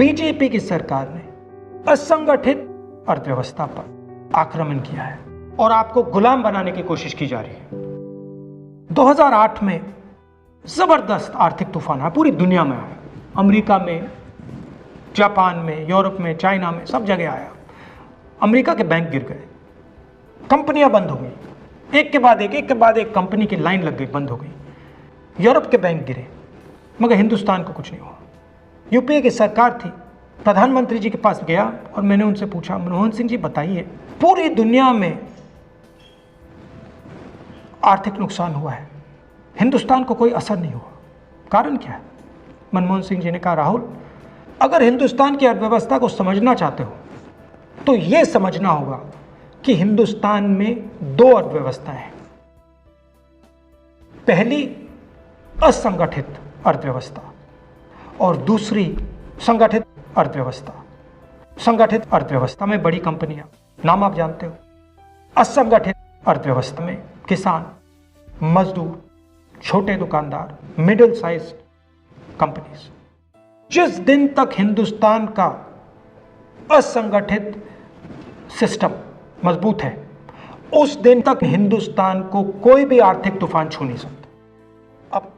BJP की सरकार ने असंगठित अर्थव्यवस्था पर आक्रमण किया है और आपको गुलाम बनाने की कोशिश की जा रही है। 2008 में जबरदस्त आर्थिक तूफान आया, पूरी दुनिया में आया, अमेरिका में, जापान में, यूरोप में, चाइना में, सब जगह आया। अमेरिका के बैंक गिर गए, कंपनियां बंद हो गई, एक के बाद एक कंपनी की लाइन लग गई, बंद हो गई। यूरोप के बैंक गिरे, मगर हिंदुस्तान को कुछ नहीं हुआ। यूपीए की सरकार थी, प्रधानमंत्री जी के पास गया और मैंने उनसे पूछा, मनमोहन सिंह जी बताइए, पूरी दुनिया में आर्थिक नुकसान हुआ है, हिंदुस्तान को कोई असर नहीं हुआ, कारण क्या है? मनमोहन सिंह जी ने कहा, राहुल, अगर हिंदुस्तान की अर्थव्यवस्था को समझना चाहते हो तो यह समझना होगा कि हिंदुस्तान में दो अर्थव्यवस्थाएं हैं। पहली असंगठित अर्थव्यवस्था और दूसरी संगठित अर्थव्यवस्था। संगठित अर्थव्यवस्था में बड़ी कंपनियां, नाम आप जानते हो। असंगठित अर्थव्यवस्था में किसान, मजदूर, छोटे दुकानदार, मिडिल साइज कंपनीज। जिस दिन तक हिंदुस्तान का असंगठित सिस्टम मजबूत है, उस दिन तक हिंदुस्तान को कोई भी आर्थिक तूफान छू नहीं सकता। अब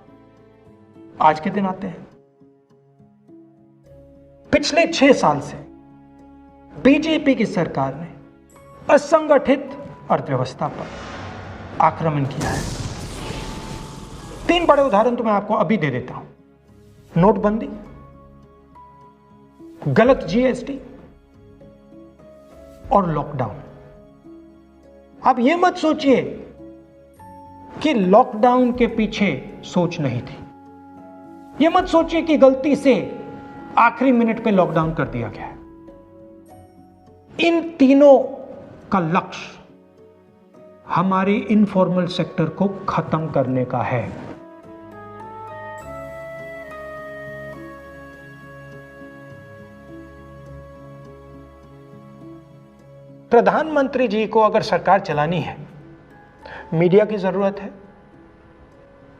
आज के दिन आते हैं। पिछले 6 साल से बीजेपी की सरकार ने असंगठित अर्थव्यवस्था पर आक्रमण किया है। 3 बड़े उदाहरण तो मैं आपको अभी दे देता हूं। नोटबंदी, गलत जीएसटी और लॉकडाउन। आप यह मत सोचिए कि लॉकडाउन के पीछे सोच नहीं थी। यह मत सोचिए कि गलती से आखिरी मिनट पे लॉकडाउन कर दिया गया है। इन तीनों का लक्ष्य हमारे इनफॉर्मल सेक्टर को खत्म करने का है। प्रधानमंत्री जी को अगर सरकार चलानी है, मीडिया की जरूरत है,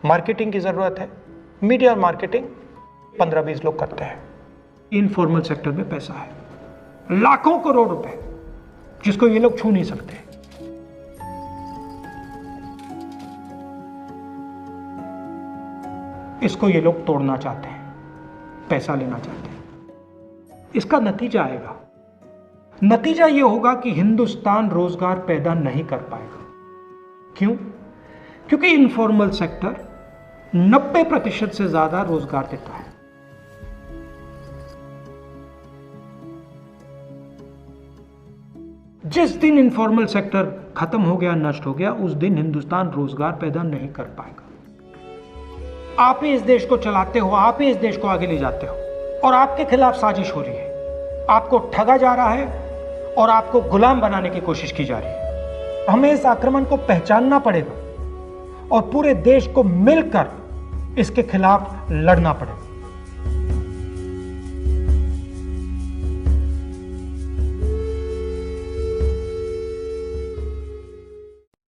मार्केटिंग की जरूरत है। मीडिया और मार्केटिंग 15-20 लोग करते हैं। इनफॉर्मल सेक्टर में पैसा है, लाखों करोड़ रुपए, जिसको ये लोग छू नहीं सकते। इसको ये लोग तोड़ना चाहते हैं, पैसा लेना चाहते हैं। इसका नतीजा आएगा। नतीजा यह होगा कि हिंदुस्तान रोजगार पैदा नहीं कर पाएगा। क्यों? क्योंकि इनफॉर्मल सेक्टर 90% से ज्यादा रोजगार देता है। जिस दिन इनफॉर्मल सेक्टर खत्म हो गया, नष्ट हो गया, उस दिन हिंदुस्तान रोजगार पैदा नहीं कर पाएगा। आप ही इस देश को चलाते हो, आप ही इस देश को आगे ले जाते हो, और आपके खिलाफ साजिश हो रही है। आपको ठगा जा रहा है और आपको गुलाम बनाने की कोशिश की जा रही है। हमें इस आक्रमण को पहचानना पड़ेगा और पूरे देश को मिलकर इसके खिलाफ लड़ना पड़ेगा।